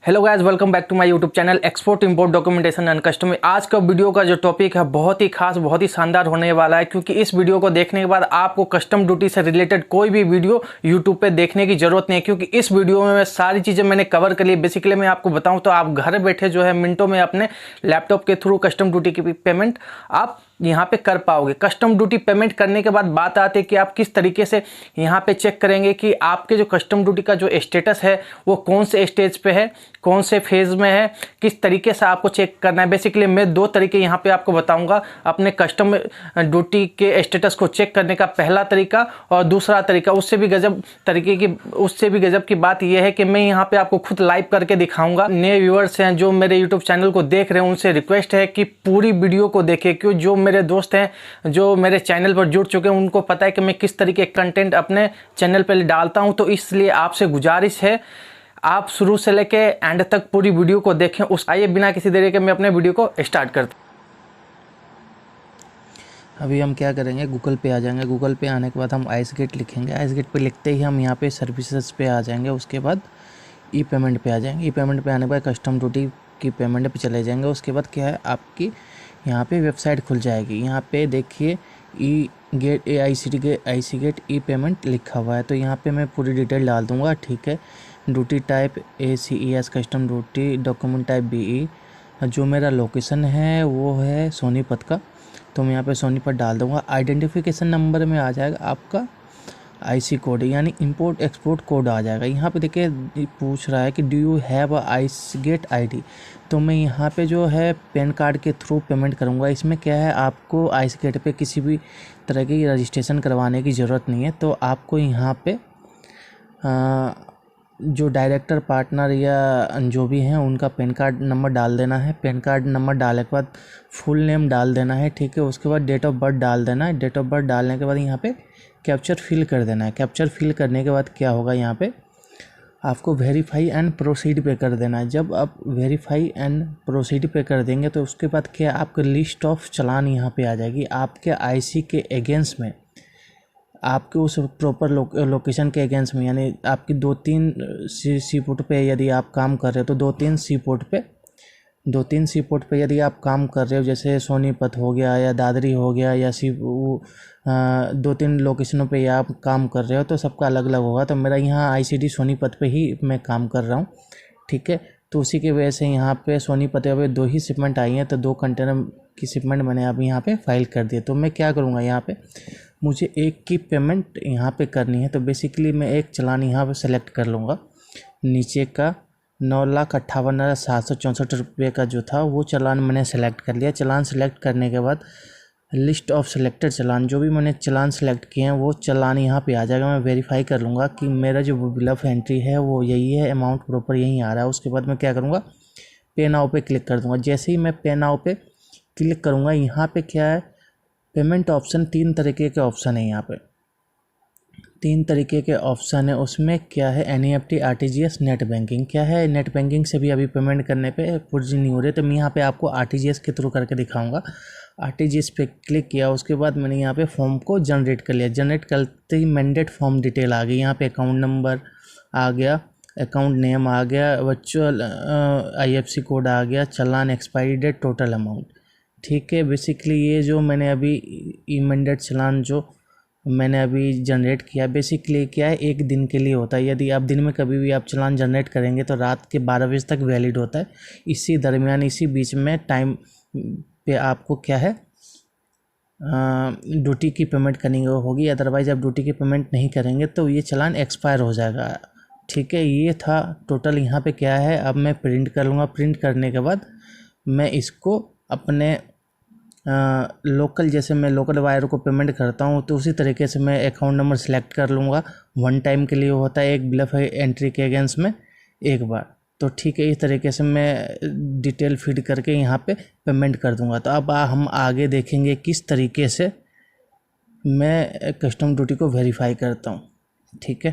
Hello guys, welcome back to my YouTube channel export import documentation and custom. आज का video का जो topic है बहुत ही खास, बहुत ही शानदार होने वाला है, क्योंकि इस वीडियो को देखने के बाद आपको कस्टम ड्यूटी से रिलेटेड कोई भी वीडियो यूट्यूब पे देखने की जरूरत नहीं है, क्योंकि इस वीडियो में मैं सारी चीज़ें मैंने कवर कर ली। बेसिकली मैं आपको बताऊँ तो आप घर बैठे जो है मिनटों में अपने लैपटॉप के थ्रू कस्टम ड्यूटी की पेमेंट आप यहाँ पे कर पाओगे। कस्टम ड्यूटी पेमेंट करने के बाद बात आती है कि आप किस तरीके से यहाँ पे चेक करेंगे कि आपके जो कस्टम ड्यूटी का जो स्टेटस है वो कौन से स्टेज पे है, कौन से फेज़ में है, किस तरीके से आपको चेक करना है। बेसिकली मैं दो तरीके यहाँ पे आपको बताऊंगा अपने कस्टम ड्यूटी के स्टेटस को चेक करने का। पहला तरीका और दूसरा तरीका, उससे भी गजब की बात यह है कि मैं यहाँ पे आपको खुद लाइव करके दिखाऊंगा। नए व्यूअर्स हैं जो मेरे यूट्यूब चैनल को देख रहे हैं, उनसे रिक्वेस्ट है कि पूरी वीडियो को देखें, क्योंकि जो मेरे दोस्त हैं जो मेरे चैनल पर जुड़ चुके हैं उनको पता है कि मैं किस तरीके कंटेंट अपने चैनल पर डालता हूं। तो इसलिए आपसे गुजारिश है आप शुरू से लेके एंड तक पूरी वीडियो को देखें। आइए बिना किसी देरी के मैं अपने वीडियो को स्टार्ट करता हूं। अभी हम क्या करेंगे, गूगल पे आ जाएंगे। गूगल पे आने के बाद हम आइस गेट लिखेंगे। आइस गेट पे लिखते ही हम यहाँ पे सर्विसेज पे आ जाएंगे। उसके बाद ई पेमेंट पे आ जाएंगे। ई पेमेंट पे आने के बाद कस्टम ड्यूटी की पेमेंट पे चले जाएंगे। उसके बाद क्या है, आपकी यहाँ पे वेबसाइट खुल जाएगी। यहाँ पे देखिए ई गेट आईसी गेट ई पेमेंट लिखा हुआ है। तो यहाँ पे मैं पूरी डिटेल डाल दूँगा, ठीक है। Duty type ACES custom duty, document type BE। जो मेरा लोकेशन है वो है सोनीपत का, तो मैं यहाँ पे सोनीपत डाल दूँगा। आइडेंटिफिकेशन नंबर में आ जाएगा आपका IC कोड, यानी इंपोर्ट एक्सपोर्ट कोड आ जाएगा। यहाँ पे देखिए पूछ रहा है कि do you have a ICEGATE ID। तो मैं यहाँ पे जो है पैन कार्ड के थ्रू पेमेंट करूँगा। इसमें क्या है, आपको आइस गेट पे किसी भी तरह की रजिस्ट्रेशन करवाने की ज़रूरत नहीं है। तो आपको यहाँ पे जो डायरेक्टर, पार्टनर या जो भी हैं उनका पैन कार्ड नंबर डाल देना है। पैन कार्ड नंबर डालने के बाद फुल नेम डाल देना है, ठीक है। उसके बाद डेट ऑफ बर्थ डाल देना है। डेट ऑफ बर्थ डालने के बाद यहाँ पे कैप्चर फिल कर देना है। कैप्चर फिल करने के बाद क्या होगा, यहाँ पे आपको वेरीफाई एंड प्रोसीड पे कर देना है। जब आप वेरीफाई एंड प्रोसीड पे कर देंगे तो उसके बाद क्या, आपका लिस्ट ऑफ चालान यहाँ पे आ जाएगी आपके IC के अगेंस्ट में, आपके उस प्रॉपर लोकेशन के अगेंस्ट में। यानी आपकी 2-3 सी पोर्ट पे यदि आप काम कर रहे हो तो 2-3 सी पोर्ट पे यदि आप काम कर रहे हो, जैसे सोनीपत हो गया या दादरी हो गया या 2-3 लोकेशनों पे आप काम कर रहे हो, तो सबका अलग अलग होगा। तो मेरा यहाँ ICD सोनीपत पे ही मैं काम कर रहा हूँ, ठीक है। तो उसी की वजह से यहाँ पे सोनीपत पे 2 ही शिपमेंट आई हैं, तो 2 कंटेनर की शिपमेंट मैंने अभी यहाँ पे फाइल कर दी। तो मैं क्या करूँगा, यहाँ पे मुझे एक की पेमेंट यहाँ पे करनी है। तो बेसिकली मैं एक चालान यहाँ पे सेलेक्ट कर लूँगा। नीचे का 9,58,764 रुपये का जो था वो चालान मैंने सेलेक्ट कर लिया। चालान सेलेक्ट करने के बाद लिस्ट ऑफ सेलेक्टेड चालान, जो भी मैंने चालान सेलेक्ट किए हैं वो चालान यहाँ पे आ जाएगा। मैं वेरीफाई कर लूँगा कि मेरा जो बिल ऑफ एंट्री है वो यही है, अमाउंट प्रॉपर यहीं आ रहा है। उसके बाद मैं क्या करूँगा, पे नाउ पे क्लिक कर दूँगा। जैसे ही मैं पे नाउ पे क्लिक करूँगा, यहाँ पे क्या है, पेमेंट ऑप्शन 3 तरीके के ऑप्शन है। यहाँ पे 3 तरीके के ऑप्शन है। उसमें क्या है, NEFT, RTGS, नेट बैंकिंग। क्या है, नेट बैंकिंग से भी अभी पेमेंट करने पे पुर्जी नहीं हो रही, तो मैं यहाँ पे आपको RTGS के थ्रू करके दिखाऊंगा। RTGS पे क्लिक किया, उसके बाद मैंने यहाँ पे फॉर्म को जनरेट कर लिया। जनरेट करते ही मैंडेट फॉर्म डिटेल आ गई। यहाँ पे अकाउंट नंबर आ गया, अकाउंट नेम आ गया, वर्चुअल IFSC कोड आ गया, चालान, एक्सपायरी डेट, टोटल अमाउंट, ठीक है। बेसिकली ये जो मैंने अभी इमेंडेड चालान जो मैंने अभी जनरेट किया, बेसिकली क्या है, 1 दिन के लिए होता है। यदि आप दिन में कभी भी आप चालान जनरेट करेंगे तो रात के 12 बजे तक वैलिड होता है। इसी दरमियान, इसी बीच में टाइम पे आपको क्या है, ड्यूटी की पेमेंट करनी होगी। अदरवाइज़ आप ड्यूटी की पेमेंट नहीं करेंगे तो ये चालान एक्सपायर हो जाएगा, ठीक है। ये था टोटल। यहाँ पे क्या है, अब मैं प्रिंट कर लूँगा। प्रिंट करने के बाद मैं इसको अपने लोकल, जैसे मैं लोकल वायर को पेमेंट करता हूँ तो उसी तरीके से मैं अकाउंट नंबर सेलेक्ट कर लूँगा। 1 टाइम के लिए होता है, एक बिल ऑफ एंट्री के अगेंस्ट में एक बार, तो ठीक है। इस तरीके से मैं डिटेल फीड करके यहाँ पे पेमेंट कर दूँगा। तो अब हम आगे देखेंगे किस तरीके से मैं कस्टम ड्यूटी को वेरीफाई करता हूँ, ठीक है।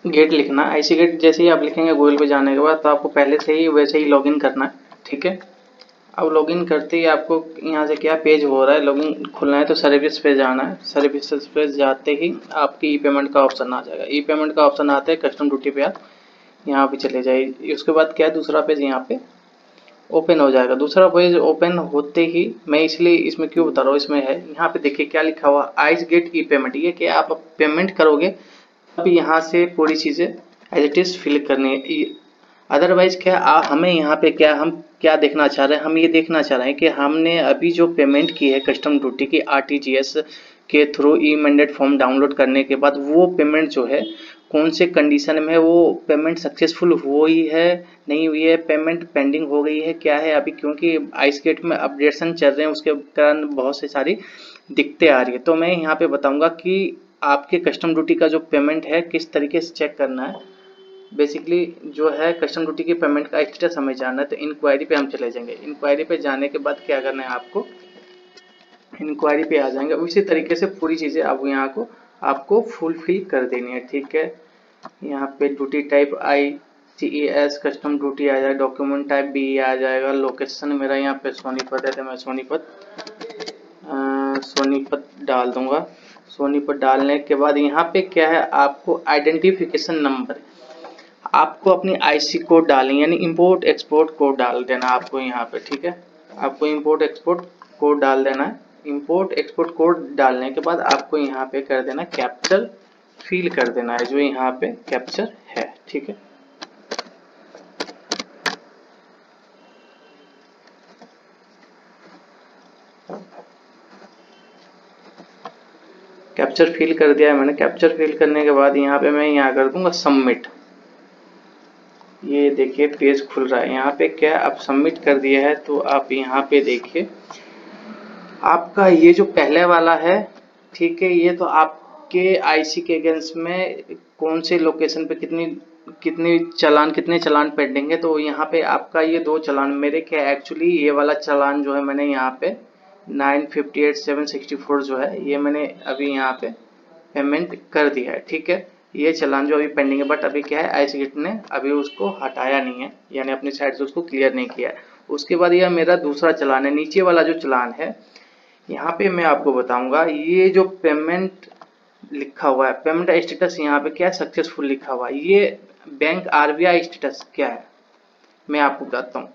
गेट लिखना, IC गेट जैसे ही आप लिखेंगे गूगल पे जाने के बाद, तो आपको पहले से ही वैसे ही लॉगिन करना है, ठीक है। अब लॉगिन करते ही आपको यहाँ से क्या पेज हो रहा है, लॉगिन खुलना है, तो सर्विस पे जाना है। सर्विसेज पे जाते ही आपकी ई पेमेंट का ऑप्शन आ जाएगा। ई पेमेंट का ऑप्शन आते ही कस्टम ड्यूटी पे आप यहाँ पे चले जाइए। उसके बाद क्या है, दूसरा पेज यहाँ पे ओपन हो जाएगा। दूसरा पेज ओपन होते ही, मैं इसलिए इसमें क्यों बता रहा हूँ, इसमें है यहाँ पे देखिए क्या लिखा हुआ, आइस गेट ई पेमेंट। ये क्या, आप पेमेंट करोगे तब यहाँ से पूरी चीज़ें एज इट इज़ फिल करनी है। अदरवाइज क्या हमें यहाँ पे क्या, हम क्या देखना चाह रहे हैं, हम ये देखना चाह रहे हैं कि हमने अभी जो पेमेंट की है कस्टम ड्यूटी की आरटीजीएस के through e mandate form download करने के बाद, वो पेमेंट जो है कौन से कंडीशन में है, वो पेमेंट सक्सेसफुल हुई है नहीं हुई है, पेमेंट पेंडिंग हो गई है, क्या है अभी, क्योंकि आइस गेट में अपडेशन चल रहे हैं, उसके कारण बहुत से सारी दिक्कतें आ रही है। तो मैं यहाँ पे बताऊंगा कि आपके कस्टम ड्यूटी का जो पेमेंट है किस तरीके से चेक करना है। बेसिकली जो है कस्टम ड्यूटी की पेमेंट का स्टेटस हमें जानना है, तो इंक्वायरी पे हम चले जाएंगे। इंक्वायरी पे जाने के बाद क्या करना है आपको, इंक्वायरी पे आ जाएंगे, उसी तरीके से पूरी चीज़ें अब यहाँ को आपको फुलफिल कर देनी है। ठीक है, यहाँ पे duty type ICES custom duty आ जाएगा, डॉक्यूमेंट टाइप बी आ जाएगा, लोकेशन मेरा यहाँ पे सोनीपत है तो मैं सोनीपत डाल दूंगा। सोनीपत डालने के बाद यहाँ पे क्या है, आपको आइडेंटिफिकेशन नंबर, आपको अपनी IC कोड डालनी, यानी इंपोर्ट एक्सपोर्ट कोड डाल देना आपको यहाँ पे। ठीक है, आपको इंपोर्ट एक्सपोर्ट कोड डाल देना है। इंपोर्ट एक्सपोर्ट कोड डालने के बाद आपको यहाँ पे कर देना कैप्चर फिल कर देना है, जो यहाँ पे कैप्चर है। ठीक है, कैप्चर फिल कर दिया है मैंने। कैप्चर फिल करने के बाद यहाँ पे मैं यहाँ कर दूंगा सबमिट। ये देखिए पेज खुल रहा है, यहाँ पे क्या आप सबमिट कर दिया है, तो आप यहाँ पे देखिए आपका ये जो पहले वाला है, ठीक है, ये तो आपके IC के अगेंस्ट में कौन से लोकेशन पे कितने चलान पेंडिंग है, तो यहाँ पे आपका ये 2 चलान, मेरे क्या एक्चुअली ये वाला चलान जो है मैंने यहाँ पे 958,764 जो है ये मैंने अभी यहाँ पे पेमेंट कर दिया है। ठीक है, ये चलान जो अभी पेंडिंग है, बट अभी क्या है आइस गेट ने अभी उसको हटाया नहीं है, यानी अपनी साइड से उसको क्लियर नहीं किया है। उसके बाद यह मेरा दूसरा चलान है, नीचे वाला जो चलान है यहाँ पे मैं आपको बताऊंगा, ये जो पेमेंट लिखा हुआ है, पेमेंट स्टेटस यहाँ पे क्या सक्सेसफुल लिखा हुआ है, ये बैंक RBI स्टेटस क्या है मैं आपको बताता हूँ।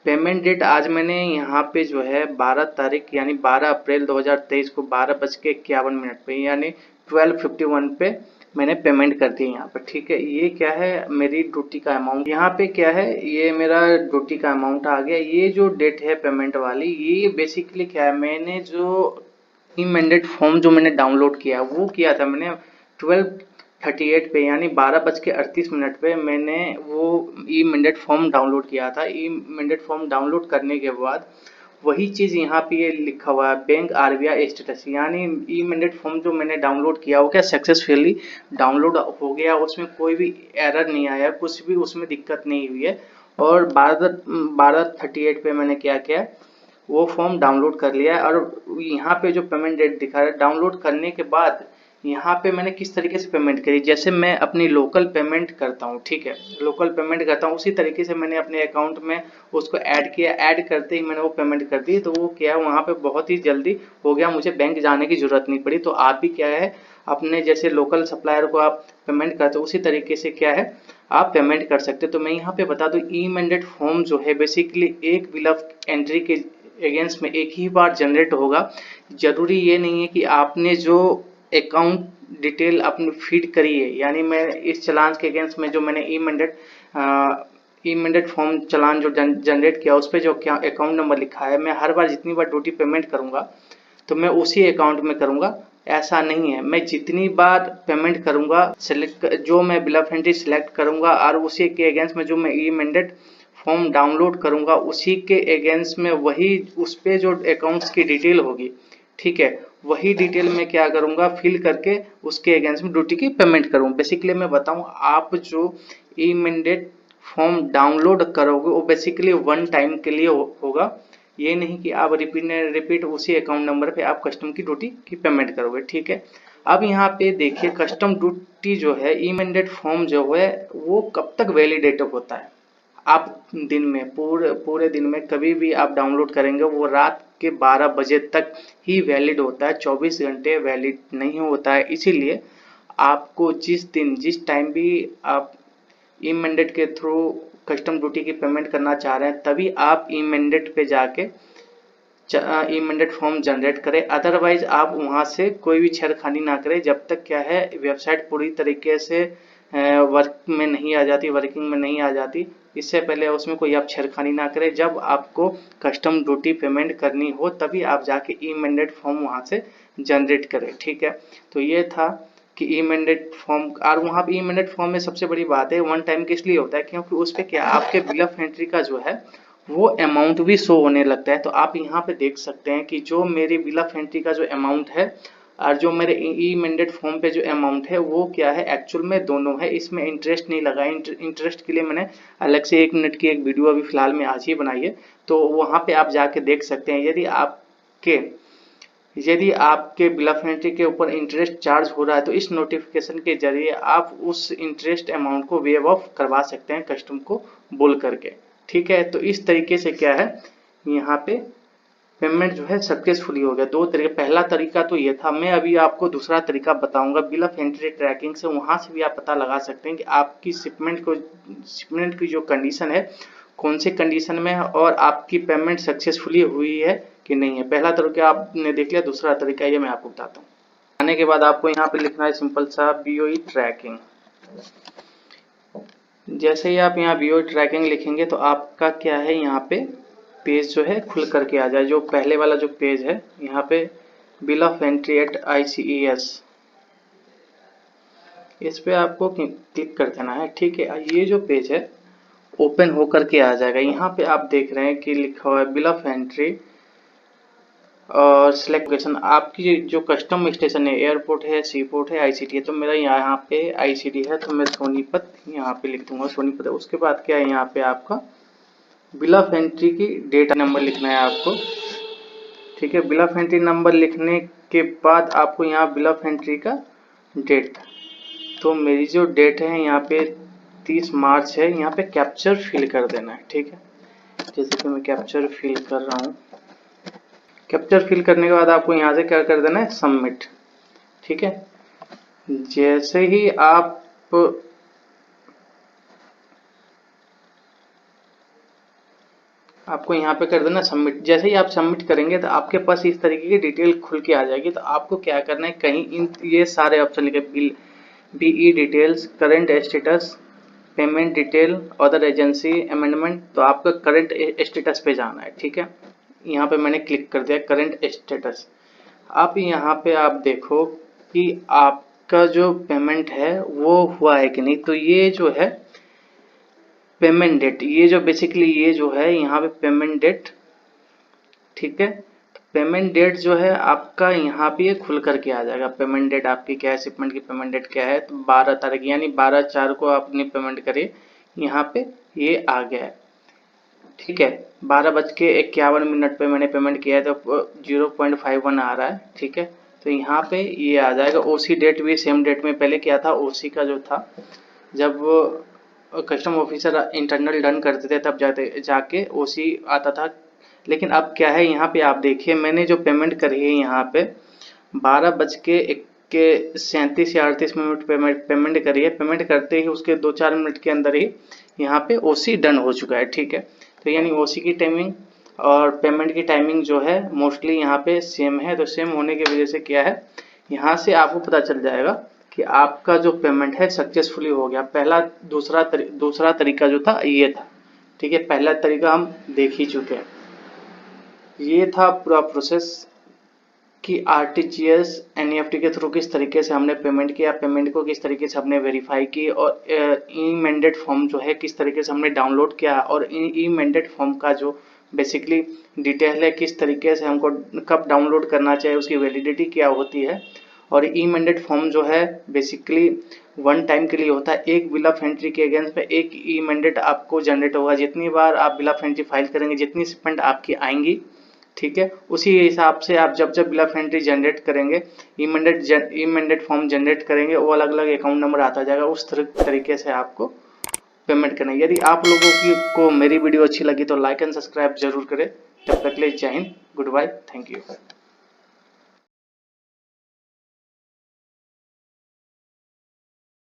पेमेंट डेट आज मैंने यहाँ पे जो है 12 तारीख यानी 12 अप्रैल 2023 को 12:51 पे यानी 12:51 पे मैंने पेमेंट कर दी यहाँ पे। ठीक है, ये क्या है मेरी ड्यूटी का अमाउंट, यहाँ पे क्या है ये मेरा ड्यूटी का अमाउंट आ गया। ये जो डेट है पेमेंट वाली, ये बेसिकली क्या है, मैंने जो ई मैंडेट फॉर्म जो मैंने डाउनलोड किया वो किया था मैंने 12:38 पे यानी 12:38 पे मैंने वो ई मैंडेट फॉर्म डाउनलोड किया था। ई मैंडेट फॉर्म डाउनलोड करने के बाद वही चीज़ यहाँ पे ये लिखा हुआ है बैंक RBI स्टेटस, यानी ई मैंडेट फॉर्म जो मैंने डाउनलोड किया वो क्या सक्सेसफुली डाउनलोड हो गया, उसमें कोई भी एरर नहीं आया, कुछ भी उसमें दिक्कत नहीं हुई है। और 12:38 पे मैंने क्या किया, वो फॉर्म डाउनलोड कर लिया है। और यहाँ पे जो पेमेंट डेट दिखा रहा है, डाउनलोड करने के बाद यहाँ पे मैंने किस तरीके से पेमेंट करी, जैसे मैं अपनी लोकल पेमेंट करता हूँ, ठीक है, लोकल पेमेंट करता हूँ उसी तरीके से मैंने अपने अकाउंट में उसको ऐड किया। ऐड करते ही मैंने वो पेमेंट कर दी, तो वो क्या वहाँ पे बहुत ही जल्दी हो गया, मुझे बैंक जाने की जरूरत नहीं पड़ी। तो आप भी क्या है अपने जैसे लोकल सप्लायर को आप पेमेंट करते हो उसी तरीके से क्या है आप पेमेंट कर सकते हो। तो मैं यहाँ पे बता दूं, ई मैंडेट फॉर्म जो है बेसिकली एक बिल ऑफ एंट्री के अगेंस्ट में एक ही बार जनरेट होगा। जरूरी ये नहीं है कि आपने जो अकाउंट डिटेल अपनी फीड करी है, यानी मैं इस चलान के अगेंस्ट में जो मैंने ई मैंडेट फॉर्म चलान जो जनरेट किया उस पर जो क्या अकाउंट नंबर लिखा है, मैं हर बार जितनी बार ड्यूटी पेमेंट करूंगा तो मैं उसी अकाउंट में करूंगा, ऐसा नहीं है। मैं जितनी बार पेमेंट करूंगा सेलेक्ट जो मैं बिल ऑफ एंट्री सेलेक्ट करूंगा और उसी के अगेंस्ट में जो मैं ई मैंडेट फॉर्म डाउनलोड करूंगा उसी के अगेंस्ट में वही उस पे जो अकाउंट्स की डिटेल होगी, ठीक है, वही डिटेल में क्या करूंगा फिल करके उसके अगेंस्ट में ड्यूटी की पेमेंट करूँ। बेसिकली मैं बताऊं, आप जो ई मैंडेट फॉर्म डाउनलोड करोगे वो बेसिकली वन टाइम के लिए होगा, ये नहीं कि आप रिपीट उसी अकाउंट नंबर पे आप कस्टम की ड्यूटी की पेमेंट करोगे। ठीक है, अब यहाँ पे देखिए कस्टम ड्यूटी जो है ई मैंडेट फॉर्म जो है वो कब तक वैलिडेट होता है, आप दिन में पूरे दिन में कभी भी आप डाउनलोड करेंगे वो रात के 12 बजे तक ही वैलिड होता है, 24 घंटे वैलिड नहीं होता है। इसीलिए आपको जिस दिन जिस टाइम भी आप ई मैंडेट के थ्रू कस्टम ड्यूटी की पेमेंट करना चाह रहे हैं तभी आप ई मैंडेट पे जाके ई मैंडेट फॉर्म जनरेट करें। अदरवाइज आप वहां से कोई भी छेड़खानी ना करें जब तक क्या है वेबसाइट पूरी तरीके से वर्क में नहीं आ जाती, वर्किंग में नहीं आ जाती। इससे पहले उसमें कोई आप छेड़खानी ना करें। जब आपको कस्टम ड्यूटी पेमेंट करनी हो तभी आप जाके ई मैंडेट फॉर्म वहां से जनरेट करें। ठीक है, तो ये था कि ई मैंडेट फॉर्म। और वहाँ पे ई मैंडेट फॉर्म में सबसे बड़ी बात है वन टाइम किस लिए होता है, क्योंकि उस पर क्या आपके बिल ऑफ एंट्री का जो है वो अमाउंट भी शो होने लगता है। तो आप यहाँ पे देख सकते हैं कि जो मेरी बिल ऑफ एंट्री का जो अमाउंट है और जो मेरे ई मैंडेट फॉर्म पे जो अमाउंट है वो क्या है एक्चुअल में दोनों है। इसमें इंटरेस्ट नहीं लगा। इंटरेस्ट के लिए मैंने अलग से 1 मिनट की एक वीडियो अभी फिलहाल में आज ही बनाई है, तो वहाँ पे आप जाके देख सकते हैं। यदि आपके बिल ऑफ एंट्री के ऊपर इंटरेस्ट चार्ज हो रहा है तो इस नोटिफिकेशन के जरिए आप उस इंटरेस्ट अमाउंट को वेव ऑफ करवा सकते हैं कस्टम को बोल करके। ठीक है, तो इस तरीके से क्या है यहाँ पे पेमेंट जो है सक्सेसफुली हो गया। 2 तरीके, पहला तरीका तो ये था। मैं अभी आपको दूसरा तरीका बताऊंगा बिल ऑफ एंट्री ट्रैकिंग से। वहां से भी आप पता लगा सकते हैं कि आपकी शिपमेंट की जो कंडीशन है कौन से कंडीशन में है और आपकी पेमेंट सक्सेसफुली हुई है कि नहीं है। पहला तरीका आपने देख लिया, दूसरा तरीका ये मैं आपको बताता हूँ। आने के बाद आपको यहाँ पे लिखना है सिंपल सा BOE ट्रैकिंग। जैसे ही आप यहाँ BOE ट्रैकिंग लिखेंगे तो आपका क्या है यहाँ पे पेज जो है खुल करके आ जाए। जो पहले वाला जो पेज है यहाँ पे bill of entry eight ICES, इस पे आपको क्लिक कर देना है। ठीक है, ये जो पेज है ओपन होकर के आ जाएगा। यहाँ पे आप देख रहे हैं कि लिखा हुआ है बिल ऑफ एंट्री और सिलेक्ट लोकेशन। आपकी जो कस्टम स्टेशन है एयरपोर्ट है, सी पोर्ट है, ICT है। तो मेरा यहाँ पे ICT है तो मैं सोनीपत यहाँ पे लिख दूंगा सोनीपत। उसके बाद क्या है यहाँ पे आपका बिल ऑफ एंट्री की डेट नंबर लिखना है आपको। ठीक है, बिल ऑफ एंट्री नंबर लिखने के बाद आपको यहाँ बिल ऑफ एंट्री का डेट, तो मेरी जो डेट है यहाँ पे 30 मार्च है। यहाँ पे कैप्चर फिल कर देना है। ठीक है, जैसे कि मैं कैप्चर फिल कर रहा हूँ। कैप्चर फिल करने के बाद आपको यहाँ से क्या कर देना है सबमिट। ठीक है, जैसे ही आपको यहाँ पे कर देना सबमिट। जैसे ही आप सबमिट करेंगे तो आपके पास इस तरीके की डिटेल खुल के आ जाएगी। तो आपको क्या करना है, कहीं ये सारे ऑप्शन लिखे BE details, current status, payment detail, other agency amendment, तो आपका करंट स्टेटस पे जाना है। ठीक है, यहाँ पे मैंने क्लिक कर दिया करंट स्टेटस। आप यहाँ पे आप देखो कि आपका जो पेमेंट है वो हुआ है कि नहीं। तो ये जो है पेमेंट डेट, ये जो बेसिकली ये जो है यहाँ पे पेमेंट डेट। ठीक है, तो पेमेंट डेट जो है आपका यहाँ पे खुल करके आ जाएगा। पेमेंट डेट आपकी क्या है, शिपमेंट की पेमेंट डेट क्या है, तो 12 तारीख यानी 12/4 को आपने पेमेंट करी। यहाँ पे ये आ गया है। ठीक है, 12:51 पे मैंने पेमेंट किया है तो 0.51 आ रहा है। ठीक है, तो यहाँ पे ये आ जाएगा। OC डेट भी सेम डेट में पहले क्या था, OC का जो था जब कस्टम ऑफिसर इंटरनल डन करते थे तब जाके OC आता था। लेकिन अब क्या है यहाँ पे आप देखिए मैंने जो पेमेंट करी है यहाँ पे 12:37 या 38 मिनट पेमेंट करी है। पेमेंट करते ही उसके 2-4 मिनट के अंदर ही यहाँ पे OC डन हो चुका है। ठीक है, तो यानी OC की टाइमिंग और पेमेंट की टाइमिंग जो है मोस्टली यहाँ पे सेम है। तो सेम होने की वजह से क्या है यहाँ से आपको पता चल जाएगा कि आपका जो पेमेंट है सक्सेसफुली हो गया। दूसरा तरीका जो था ये था। ठीक है, पहला तरीका हम देख ही चुके हैं। ये था पूरा प्रोसेस कि RTGS NEFT के थ्रू किस तरीके से हमने पेमेंट किया, पेमेंट को किस तरीके से हमने वेरीफाई की और ई मैंडेट फॉर्म जो है किस तरीके से हमने डाउनलोड किया और ई मैंडेट फॉर्म का जो बेसिकली डिटेल है किस तरीके से हमको कब डाउनलोड करना चाहिए, उसकी वैलिडिटी क्या होती है। और ई मैंडेट फॉर्म जो है बेसिकली वन टाइम के लिए होता है। एक बिल ऑफ एंट्री के अगेंस्ट में एक ई मैंडेट आपको जनरेट होगा। जितनी बार आप बिल ऑफ एंट्री फाइल करेंगे जितनी शिपमेंट आपकी आएंगी, ठीक है, उसी हिसाब से आप जब बिल ऑफ एंट्री जनरेट करेंगे ई मैंडेट फॉर्म जनरेट करेंगे वो अलग अलग अकाउंट नंबर आता जाएगा। उस तरीके से आपको पेमेंट करना है। यदि आप लोगों को मेरी वीडियो अच्छी लगी तो लाइक एंड सब्सक्राइब जरूर करें। तब तक के लिए Jai Hind, goodbye, thank you.